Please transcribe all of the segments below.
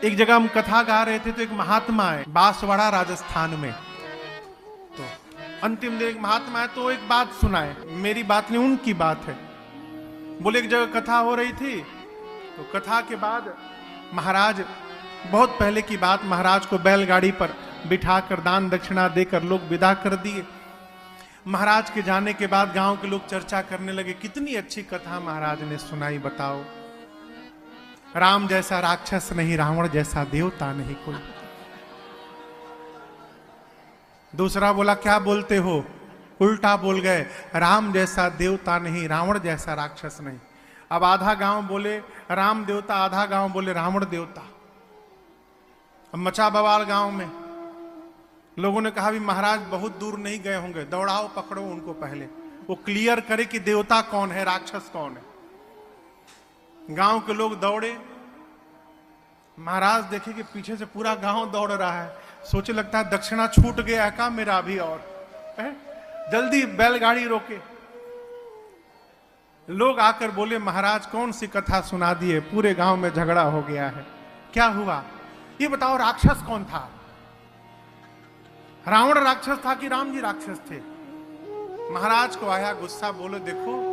एक जगह हम कथा गा रहे थे तो एक महात्मा है बांसवाड़ा राजस्थान में। तो अंतिम दिन एक महात्मा है तो एक बात सुनाए, मेरी बात नहीं उनकी बात है। बोले एक जगह कथा हो रही थी तो कथा के बाद महाराज, बहुत पहले की बात, महाराज को बैलगाड़ी पर बिठाकर दान दक्षिणा देकर लोग विदा कर दिए। महाराज के जाने के बाद गांव के लोग चर्चा करने लगे, कितनी अच्छी कथा महाराज ने सुनाई, बताओ। राम जैसा राक्षस नहीं, रावण जैसा देवता नहीं कोई। दूसरा बोला, क्या बोलते हो, उल्टा बोल गए, राम जैसा देवता नहीं, रावण जैसा राक्षस नहीं। अब आधा गांव बोले राम देवता, आधा गांव बोले रावण देवता। अब मचा बवाल गांव में। लोगों ने कहा भी महाराज बहुत दूर नहीं गए होंगे, दौड़ाओ पकड़ो उनको, पहले वो क्लियर करे कि देवता कौन है, राक्षस कौन है। गांव के लोग दौड़े, महाराज देखे कि पीछे से पूरा गांव दौड़ रहा है। सोचे लगता है दक्षिणा छूट गया है का मेरा अभी, और जल्दी बैलगाड़ी रोके। लोग आकर बोले महाराज कौन सी कथा सुना दिए, पूरे गांव में झगड़ा हो गया है, क्या हुआ ये बताओ, राक्षस कौन था, रावण राक्षस था कि राम जी राक्षस थे। महाराज को आया गुस्सा, बोले देखो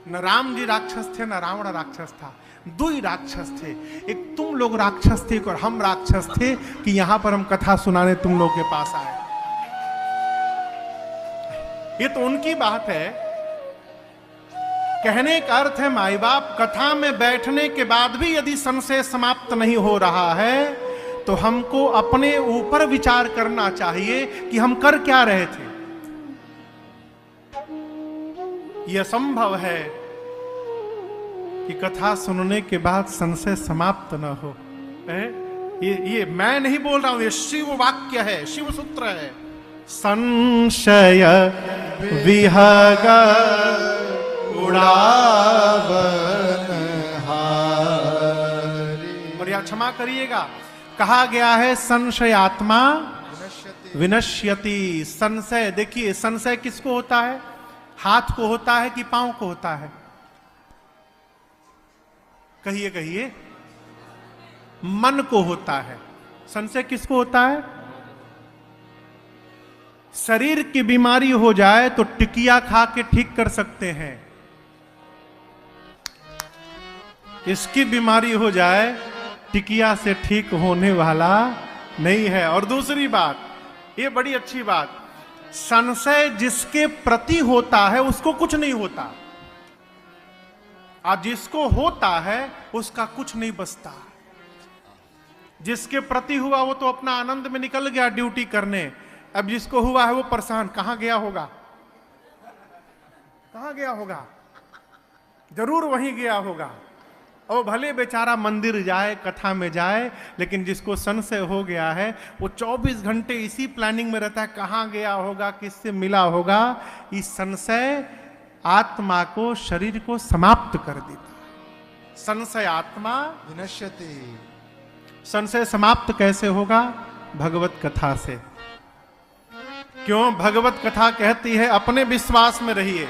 न राम जी राक्षस थे न रावण राक्षस था, दो ही राक्षस थे। एक तुम लोग राक्षस थे और हम राक्षस थे कि यहां पर हम कथा सुनाने तुम लोग के पास आए। ये तो उनकी बात है। कहने का अर्थ है माई बाप, कथा में बैठने के बाद भी यदि संशय समाप्त नहीं हो रहा है तो हमको अपने ऊपर विचार करना चाहिए कि हम कर क्या रहे थे। यह संभव है कि कथा सुनने के बाद संशय समाप्त न हो। ये मैं नहीं बोल रहा हूं, ये शिव वाक्य है, शिव सूत्र है। संशय विहग उड़ावन हारी। और यह क्षमा करिएगा, कहा गया है संशयात्मा विनश्यति। संशय, देखिए संशय किसको होता है, हाथ को होता है कि पांव को होता है, कहिए कहिए, मन को होता है। संशय किसको होता है, शरीर की बीमारी हो जाए तो टिकिया खा के ठीक कर सकते हैं, इसकी बीमारी हो जाए टिकिया से ठीक होने वाला नहीं है। और दूसरी बात, ये बड़ी अच्छी बात, संशय जिसके प्रति होता है उसको कुछ नहीं होता, और जिसको होता है उसका कुछ नहीं बचता। जिसके प्रति हुआ वो तो अपना आनंद में निकल गया ड्यूटी करने, अब जिसको हुआ है वो परेशान, कहां गया होगा, कहां गया होगा, जरूर वहीं गया होगा। और भले बेचारा मंदिर जाए, कथा में जाए, लेकिन जिसको संशय हो गया है वो 24 घंटे इसी प्लानिंग में रहता है, कहां गया होगा, किससे मिला होगा। इस संशय आत्मा को, शरीर को समाप्त कर देता। संशय आत्मा विनश्यति। संशय समाप्त कैसे होगा, भगवत कथा से। क्यों, भगवत कथा कहती है अपने विश्वास में रहिए,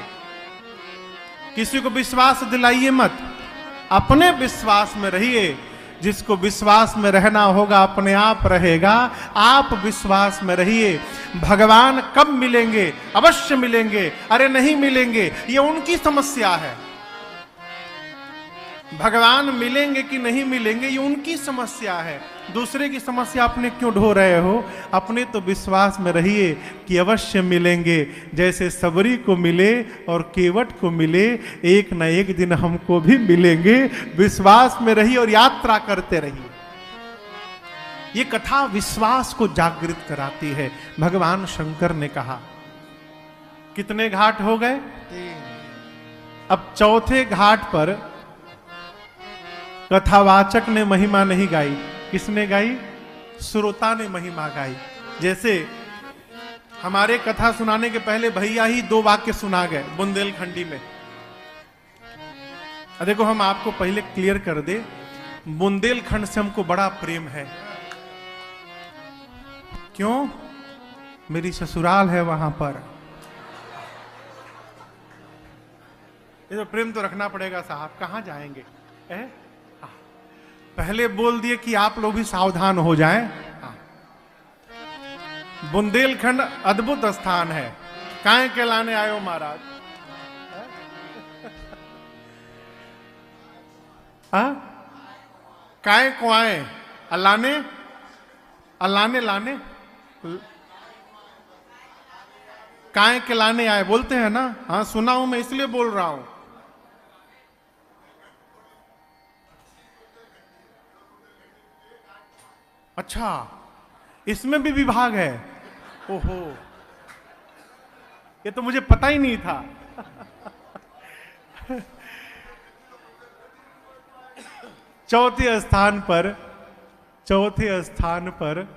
किसी को विश्वास दिलाइए मत, अपने विश्वास में रहिए। जिसको विश्वास में रहना होगा अपने आप रहेगा, आप विश्वास में रहिए। भगवान कब मिलेंगे, अवश्य मिलेंगे, अरे नहीं मिलेंगे ये उनकी समस्या है। भगवान मिलेंगे कि नहीं मिलेंगे ये उनकी समस्या है, दूसरे की समस्या अपने क्यों ढो रहे हो। अपने तो विश्वास में रहिए कि अवश्य मिलेंगे, जैसे सबरी को मिले और केवट को मिले, एक न एक दिन हमको भी मिलेंगे। विश्वास में रहिए और यात्रा करते रहिए। ये कथा विश्वास को जागृत कराती है। भगवान शंकर ने कहा, कितने घाट हो गए, 3। अब चौथे घाट पर कथावाचक ने महिमा नहीं गाई, किसने गाई, श्रोता ने महिमा गाई। जैसे हमारे कथा सुनाने के पहले भैया ही 2 वाक्य सुना गए बुंदेलखंडी में। देखो हम आपको पहले क्लियर कर दे, बुंदेलखंड से हमको बड़ा प्रेम है। क्यों, मेरी ससुराल है वहां पर। ये तो प्रेम तो रखना पड़ेगा साहब, कहां जाएंगे। पहले बोल दिए कि आप लोग भी सावधान हो जाएं। बुंदेलखंड अद्भुत स्थान है। काहे के लाने आयो महाराज? काय को आए? अल्लाने अल्लाने लाने काय के लाने आए बोलते हैं ना। हाँ सुना हूं मैं, इसलिए बोल रहा हूं। अच्छा, इसमें भी विभाग है? ओहो, ये तो मुझे पता ही नहीं था। चौथे स्थान पर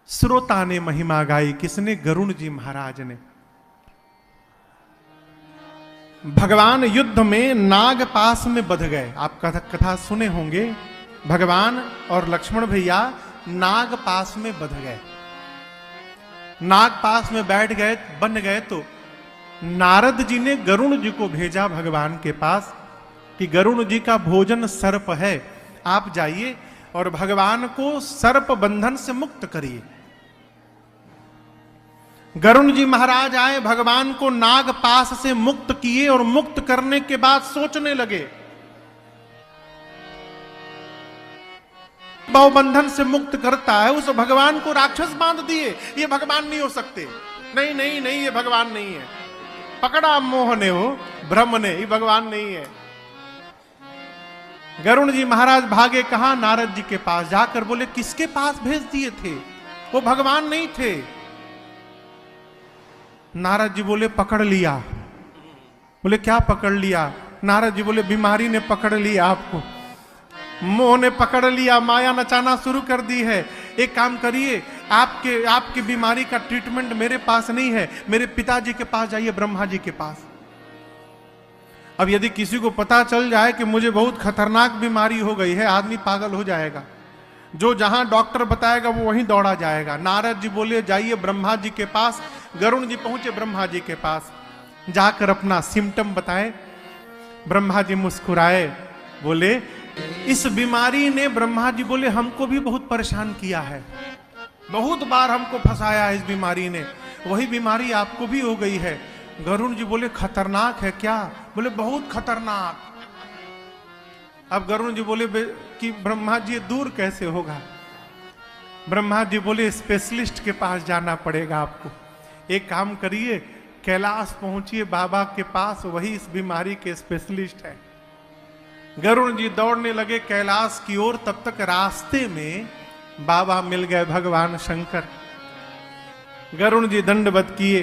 श्रोता ने महिमा गाई। किसने? गरुण जी महाराज ने। भगवान युद्ध में नाग पास में बंध गए। आप कथा सुने होंगे। भगवान और लक्ष्मण भैया नाग पास में बंध गए। नाग पास में बैठ गए, बन गए। तो नारद जी ने गरुण जी को भेजा भगवान के पास कि गरुण जी का भोजन सर्प है, आप जाइए और भगवान को सर्प बंधन से मुक्त करिए। गरुण जी महाराज आए, भगवान को नाग पास से मुक्त किए और मुक्त करने के बाद सोचने लगे, बहु बंधन से मुक्त करता है, उस भगवान को राक्षस बांध दिए। ये भगवान नहीं हो सकते। नहीं नहीं नहीं, ये भगवान नहीं है। पकड़ा मोह ने, हो ब्रह्म ने, ये भगवान नहीं है। गरुण जी महाराज भागे कहां? नारद जी के पास। जाकर बोले, किसके पास भेज दिए थे? वो भगवान नहीं थे। नारद जी बोले, पकड़ लिया। बोले, क्या पकड़ लिया? नारद जी बोले, बीमारी ने पकड़ लिया आपको, मोह ने पकड़ लिया, माया नचाना शुरू कर दी है। एक काम करिए, आपकी बीमारी का ट्रीटमेंट मेरे पास नहीं है, मेरे पिताजी के पास जाइए, ब्रह्मा जी के पास। अब यदि किसी को पता चल जाए कि मुझे बहुत खतरनाक बीमारी हो गई है, आदमी पागल हो जाएगा। जो जहां डॉक्टर बताएगा वो वहीं दौड़ा जाएगा। नारद जी बोले, जाइए ब्रह्मा जी के पास। गरुण जी पहुंचे ब्रह्मा जी के पास, जाकर अपना सिम्टम बताए। ब्रह्मा जी मुस्कुराए, बोले, इस बीमारी ने, ब्रह्मा जी बोले, हमको भी बहुत परेशान किया है, बहुत बार हमको फंसाया इस बीमारी ने, वही बीमारी आपको भी हो गई है। गरुण जी बोले, खतरनाक है क्या? बोले, बहुत खतरनाक। अब गरुण जी बोले कि ब्रह्मा जी दूर कैसे होगा? ब्रह्मा जी बोले, स्पेशलिस्ट के पास जाना पड़ेगा आपको। एक काम करिए, कैलाश पहुंचिए बाबा के पास, वही इस बीमारी के स्पेशलिस्ट है। गरुण जी दौड़ने लगे कैलाश की ओर। तब तक रास्ते में बाबा मिल गए, भगवान शंकर। गरुण जी दंडवत किए,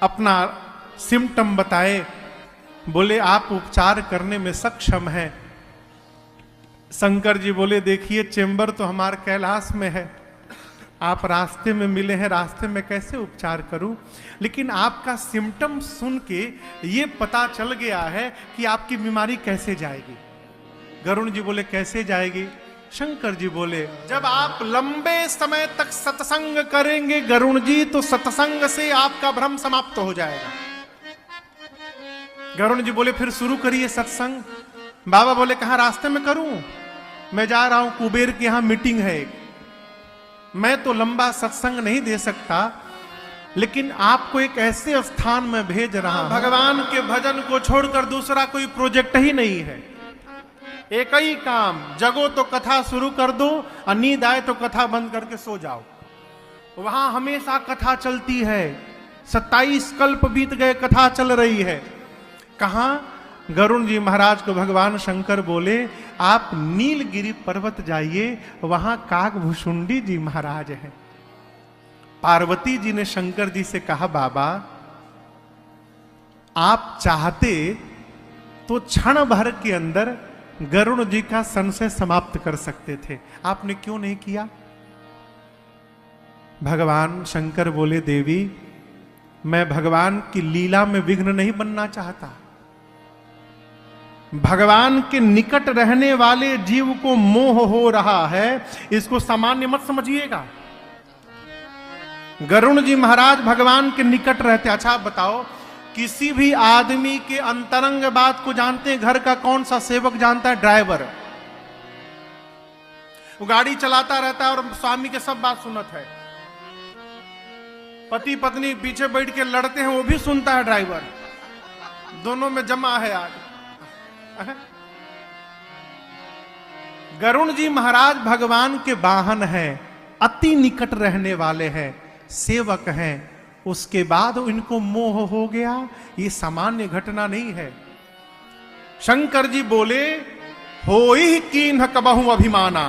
अपना सिम्टम बताए, बोले, आप उपचार करने में सक्षम हैं। शंकर जी बोले, देखिए चेंबर तो हमारे कैलाश में है, आप रास्ते में मिले हैं, रास्ते में कैसे उपचार करूं? लेकिन आपका सिम्टम सुन के ये पता चल गया है कि आपकी बीमारी कैसे जाएगी। गरुण जी बोले, कैसे जाएगी? शंकर जी बोले, जब आप लंबे समय तक सत्संग करेंगे गरुण जी, तो सत्संग से आपका भ्रम समाप्त हो जाएगा। गरुण जी बोले, फिर शुरू करिए सत्संग। बाबा बोले, कहां? रास्ते में करूं? मैं जा रहा हूं, कुबेर के यहां मीटिंग है एक, मैं तो लंबा सत्संग नहीं दे सकता, लेकिन आपको एक ऐसे स्थान में भेज रहा हूं, भगवान के भजन को छोड़कर दूसरा कोई प्रोजेक्ट ही नहीं है। एक ही काम, जगो तो कथा शुरू कर दो, और नींद आए तो कथा बंद करके सो जाओ। वहां हमेशा कथा चलती है। 27 कल्प बीत गए, कथा चल रही है। कहां? गरुण जी महाराज को भगवान शंकर बोले, आप नीलगिरी पर्वत जाइए, वहां काकभुषुंडी जी महाराज हैं। पार्वती जी ने शंकर जी से कहा, बाबा आप चाहते तो क्षण भर के अंदर गरुण जी का संशय समाप्त कर सकते थे, आपने क्यों नहीं किया? भगवान शंकर बोले, देवी मैं भगवान की लीला में विघ्न नहीं बनना चाहता। भगवान के निकट रहने वाले जीव को मोह हो रहा है, इसको सामान्य मत समझिएगा। गरुण जी महाराज भगवान के निकट रहते। अच्छा आप बताओ, किसी भी आदमी के अंतरंग बात को जानते हैं? घर का कौन सा सेवक जानता है? ड्राइवर। वो गाड़ी चलाता रहता है और स्वामी के सब बात सुनत है। पति पत्नी पीछे बैठ के लड़ते हैं, वो भी सुनता है ड्राइवर। दोनों में जमा है आज। गरुण जी महाराज भगवान के वाहन हैं, अति निकट रहने वाले हैं, सेवक हैं। उसके बाद इनको मोह हो गया, ये सामान्य घटना नहीं है। शंकर जी बोले, होई कीन्ह कबहु अभिमाना।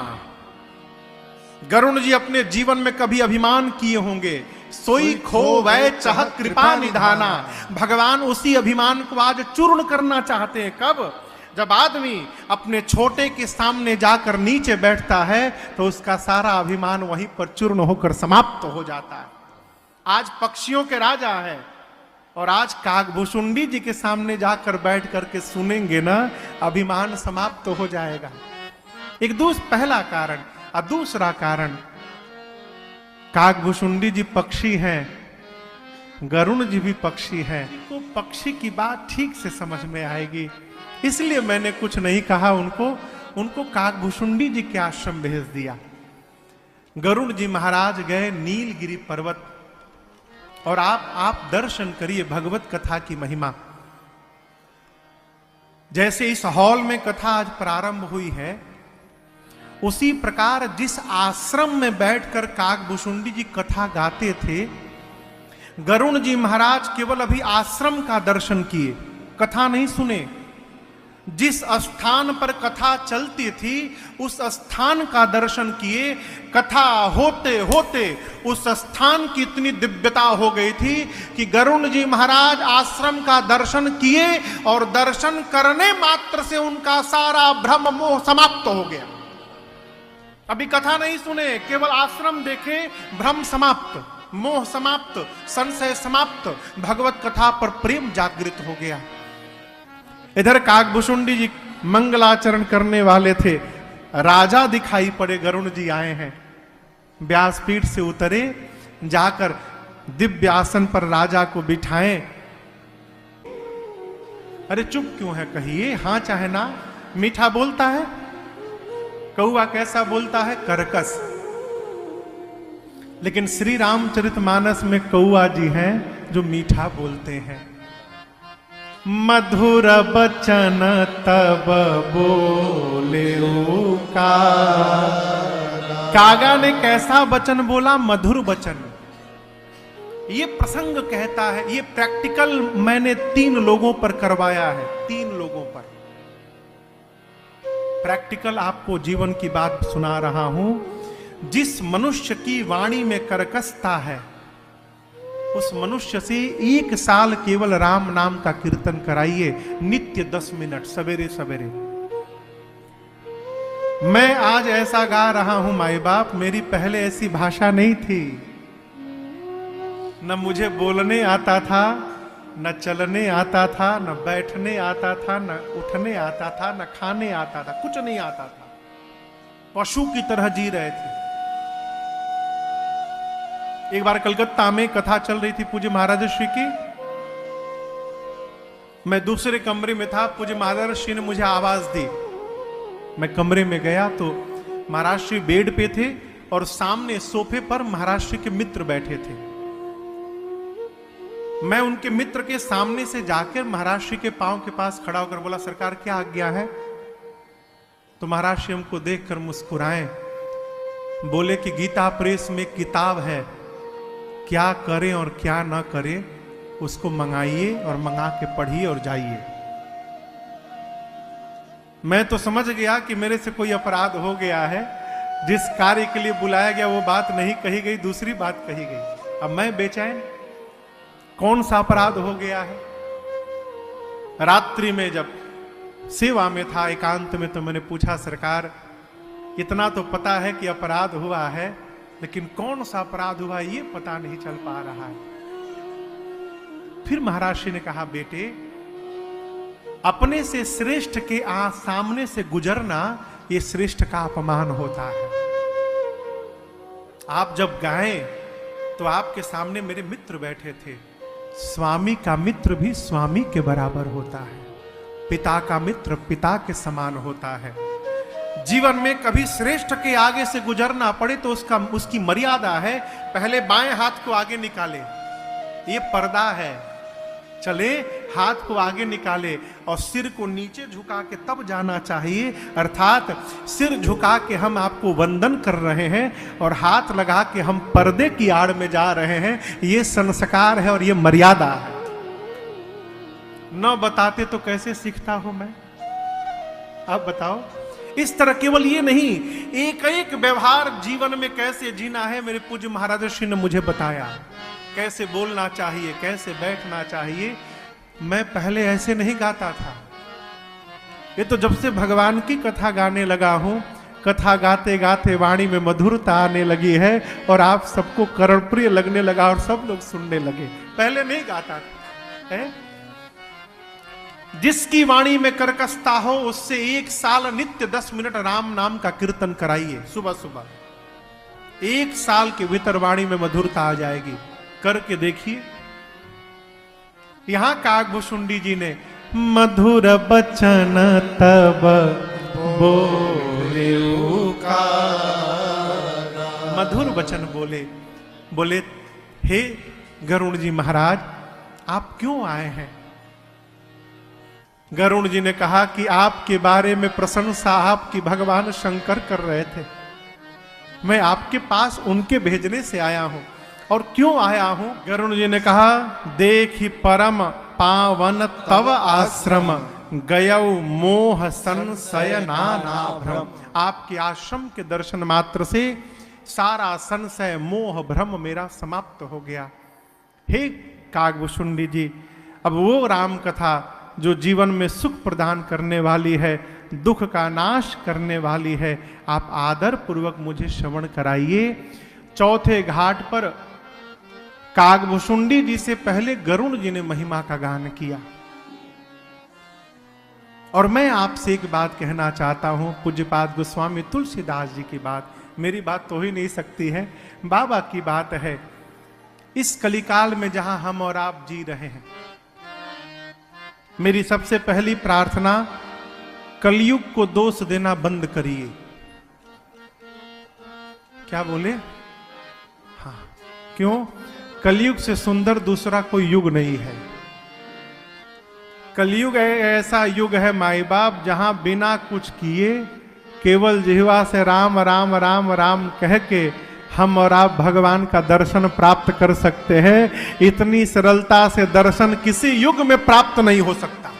गरुण जी अपने जीवन में कभी अभिमान किए होंगे। सोई खो वै चाह कृपा निधाना। भगवान उसी अभिमान को आज चूर्ण करना चाहते हैं। कब? जब आदमी अपने छोटे के सामने जाकर नीचे बैठता है तो उसका सारा अभिमान वहीं पर चूर्ण होकर समाप्त हो जाता है। आज पक्षियों के राजा है और आज काकभूषुंडी जी के सामने जाकर बैठ करके सुनेंगे ना, अभिमान समाप्त हो जाएगा। एक पहला कारण। और दूसरा कारण, काकभूषुंडी जी पक्षी हैं, गरुण जी भी पक्षी हैं। तो पक्षी की बात ठीक से समझ में आएगी, इसलिए मैंने कुछ नहीं कहा। उनको काकभूषुंडी जी के आश्रम भेज दिया। गरुण जी महाराज गए नीलगिरी पर्वत, और आप दर्शन करिए भगवत कथा की महिमा। जैसे इस हॉल में कथा आज प्रारंभ हुई है, उसी प्रकार जिस आश्रम में बैठकर काकभूषुंडी जी कथा गाते थे, गरुण जी महाराज केवल अभी आश्रम का दर्शन किए, कथा नहीं सुने। जिस स्थान पर कथा चलती थी उस स्थान का दर्शन किए। कथा होते होते उस स्थान की इतनी दिव्यता हो गई थी कि गरुण जी महाराज आश्रम का दर्शन किए और दर्शन करने मात्र से उनका सारा भ्रम मोह समाप्त हो गया। अभी कथा नहीं सुने, केवल आश्रम देखे, भ्रम समाप्त, मोह समाप्त, संशय समाप्त, भगवत कथा पर प्रेम जागृत हो गया। इधर काकभूषुंडी जी मंगलाचरण करने वाले थे, राजा दिखाई पड़े। गरुण जी आए हैं, व्यासपीठ से उतरे, जाकर दिव्य आसन पर राजा को बिठाएं। अरे चुप क्यों है, कहिए हाँ चाहे ना। मीठा बोलता है, कौआ कैसा बोलता है? कर्कश। लेकिन श्री रामचरितमानस में कौआ जी हैं जो मीठा बोलते हैं। मधुर बचन तब बोले कागा ने कैसा वचन बोला? मधुर वचन। ये प्रसंग कहता है, ये प्रैक्टिकल मैंने 3 लोगों पर करवाया है, 3 लोगों पर प्रैक्टिकल आपको जीवन की बात सुना रहा हूं। जिस मनुष्य की वाणी में कर्कशता है, उस मनुष्य से 1 साल केवल राम नाम का कीर्तन कराइए, नित्य 10 मिनट, सवेरे सवेरे। मैं आज ऐसा गा रहा हूं माई बाप, मेरी पहले ऐसी भाषा नहीं थी। न मुझे बोलने आता था, न चलने आता था, न बैठने आता था, न उठने आता था, न खाने आता था, कुछ नहीं आता था। पशु की तरह जी रहे थे। एक बार कलकत्ता में कथा चल रही थी पूज्य महाराज श्री की। मैं दूसरे कमरे में था, पूज्य महाराज श्री ने मुझे आवाज दी। मैं कमरे में गया तो महाराज श्री बेड पे थे और सामने सोफे पर महाराज श्री के मित्र बैठे थे। मैं उनके मित्र के सामने से जाकर महाराज श्री के पांव के पास खड़ा होकर बोला, सरकार क्या आज्ञा है? तो महाराज श्री हमको देखकर मुस्कुराए, बोले कि गीता प्रेस में किताब है, क्या करें और क्या ना करें उसको मंगाइए और मंगा के पढ़िए और जाइए। मैं तो समझ गया कि मेरे से कोई अपराध हो गया है। जिस कार्य के लिए बुलाया गया वो बात नहीं कही गई, दूसरी बात कही गई। अब मैं बेचैन, कौन सा अपराध हो गया है? रात्रि में जब सेवा में था एकांत में, तो मैंने पूछा, सरकार इतना तो पता है कि अपराध हुआ है, लेकिन कौन सा अपराध हुआ ये पता नहीं चल पा रहा है। फिर महाराज श्री ने कहा, बेटे अपने से श्रेष्ठ के सामने से गुजरना ये श्रेष्ठ का अपमान होता है। आप जब गाएं तो आपके सामने मेरे मित्र बैठे थे। स्वामी का मित्र भी स्वामी के बराबर होता है, पिता का मित्र पिता के समान होता है। जीवन में कभी श्रेष्ठ के आगे से गुजरना पड़े तो उसकी मर्यादा है। पहले बाएं हाथ को आगे निकाले, ये पर्दा है। चले, हाथ को आगे निकाले और सिर को नीचे झुका के तब जाना चाहिए। अर्थात सिर झुका के हम आपको वंदन कर रहे हैं और हाथ लगा के हम पर्दे की आड़ में जा रहे हैं। ये संस्कार है और ये मर्यादा है। न बताते तो कैसे सीखता हूं मैं, आप बताओ। इस तरह केवल ये नहीं, एक एक व्यवहार जीवन में कैसे जीना है मेरे पूज्य महाराज श्री ने मुझे बताया। कैसे बोलना चाहिए, कैसे बैठना चाहिए। मैं पहले ऐसे नहीं गाता था। ये तो जब से भगवान की कथा गाने लगा हूं, कथा गाते गाते वाणी में मधुरता आने लगी है और आप सबको कर्णप्रिय लगने लगा और सब लोग सुनने लगे। पहले नहीं गाता था है? जिसकी वाणी में कर्कशता हो उससे 1 साल नित्य 10 मिनट राम नाम का कीर्तन कराइए सुबह सुबह। 1 साल के भीतर वाणी में मधुरता आ जाएगी। करके देखिए। यहां काकभूषुंडी जी ने मधुर बचन तब बोले, मधुर वचन बोले। बोले, हे गरुण जी महाराज, आप क्यों आए हैं? गरुण जी ने कहा कि आपके बारे में प्रशंसा आपकी भगवान शंकर कर रहे थे। मैं आपके पास उनके भेजने से आया हूं। और क्यों आया हूं? गरुण जी ने कहा, देखी परम पावन तव आश्रम गयौ मोह संशय नाना भ्रम। आपके आश्रम के दर्शन मात्र से सारा संशय मोह भ्रम मेरा समाप्त हो गया। हे काकभूषुंडी जी, अब वो राम कथा जो जीवन में सुख प्रदान करने वाली है, दुख का नाश करने वाली है, आप आदर पूर्वक मुझे श्रवण कराइए। चौथे घाट पर काकभूषुंडी जी से पहले गरुण जी ने महिमा का गान किया। और मैं आपसे एक बात कहना चाहता हूं, पूज्यपाद गोस्वामी तुलसीदास जी की बात, मेरी बात तो हो ही नहीं सकती है, बाबा की बात है। इस कलिकाल में जहां हम और आप जी रहे हैं, मेरी सबसे पहली प्रार्थना, कलयुग को दोष देना बंद करिए। क्या बोले? हाँ, क्यों? कलयुग से सुंदर दूसरा कोई युग नहीं है। कलयुग ऐसा युग है माई बाप, जहां बिना कुछ किए केवल जिह्वा से राम राम राम राम कह के हम और आप भगवान का दर्शन प्राप्त कर सकते हैं। इतनी सरलता से दर्शन किसी युग में प्राप्त नहीं हो सकता।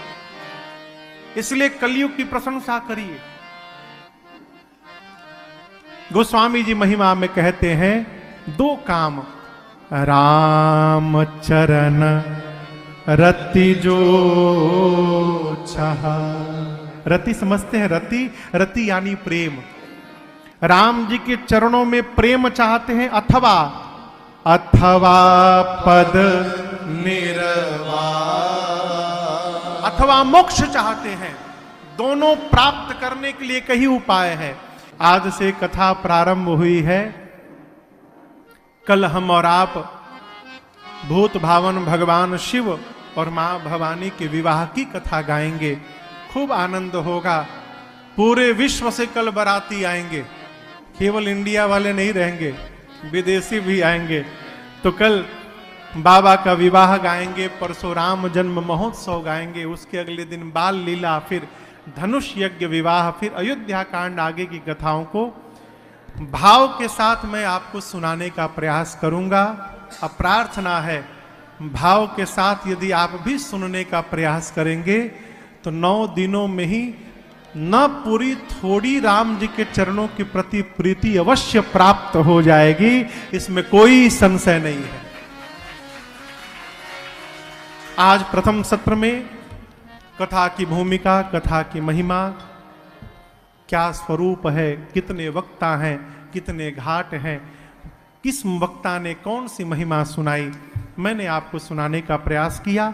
इसलिए कलयुग की प्रशंसा करिए। गोस्वामी जी महिमा में कहते हैं, 2 काम राम चरण रति जो चाहा। रति समझते हैं? रति यानी प्रेम। राम जी के चरणों में प्रेम चाहते हैं अथवा पद निर्वाण, अथवा मोक्ष चाहते हैं। दोनों प्राप्त करने के लिए कई उपाय है। आज से कथा प्रारंभ हुई है। कल हम और आप भूत भावन भगवान शिव और मां भवानी के विवाह की कथा गाएंगे। खूब आनंद होगा। पूरे विश्व से कल बाराती आएंगे। केवल इंडिया वाले नहीं रहेंगे, विदेशी भी आएंगे। तो कल बाबा का विवाह गाएंगे, परशुराम जन्म महोत्सव गाएंगे, उसके अगले दिन बाल लीला, फिर धनुष यज्ञ विवाह, फिर अयोध्या कांड, आगे की कथाओं को भाव के साथ मैं आपको सुनाने का प्रयास करूंगा। अब प्रार्थना है, भाव के साथ यदि आप भी सुनने का प्रयास करेंगे तो 9 दिनों में ही न पूरी थोड़ी राम जी के चरणों के प्रति प्रीति अवश्य प्राप्त हो जाएगी। इसमें कोई संशय नहीं है। आज प्रथम सत्र में कथा की भूमिका, कथा की महिमा, क्या स्वरूप है, कितने वक्ता हैं, कितने घाट हैं, किस वक्ता ने कौन सी महिमा सुनाई, मैंने आपको सुनाने का प्रयास किया।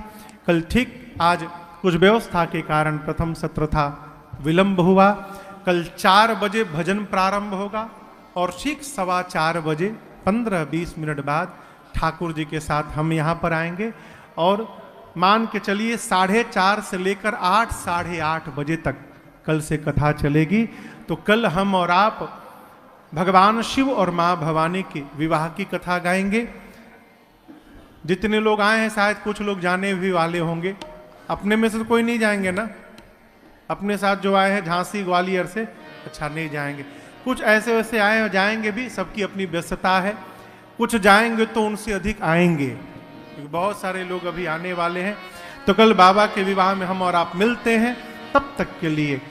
कल ठीक आज कुछ व्यवस्था के कारण प्रथम सत्र था, विलंब हुआ। कल 4 बजे भजन प्रारंभ होगा और ठीक 4:15 बजे 15-20 मिनट बाद ठाकुर जी के साथ हम यहाँ पर आएंगे और मान के चलिए 4:30 से लेकर 8, 8:30 बजे तक कल से कथा चलेगी। तो कल हम और आप भगवान शिव और मां भवानी की विवाह की कथा गाएंगे। जितने लोग आए हैं शायद कुछ लोग जाने भी वाले होंगे, अपने में से तो कोई नहीं जाएंगे ना, अपने साथ जो आए हैं झांसी ग्वालियर से, अच्छा नहीं जाएंगे। कुछ ऐसे वैसे आए हैं जाएंगे भी, सबकी अपनी व्यस्तता है। कुछ जाएंगे तो उनसे अधिक आएंगे, क्योंकि बहुत सारे लोग अभी आने वाले हैं। तो कल बाबा के विवाह में हम और आप मिलते हैं। तब तक के लिए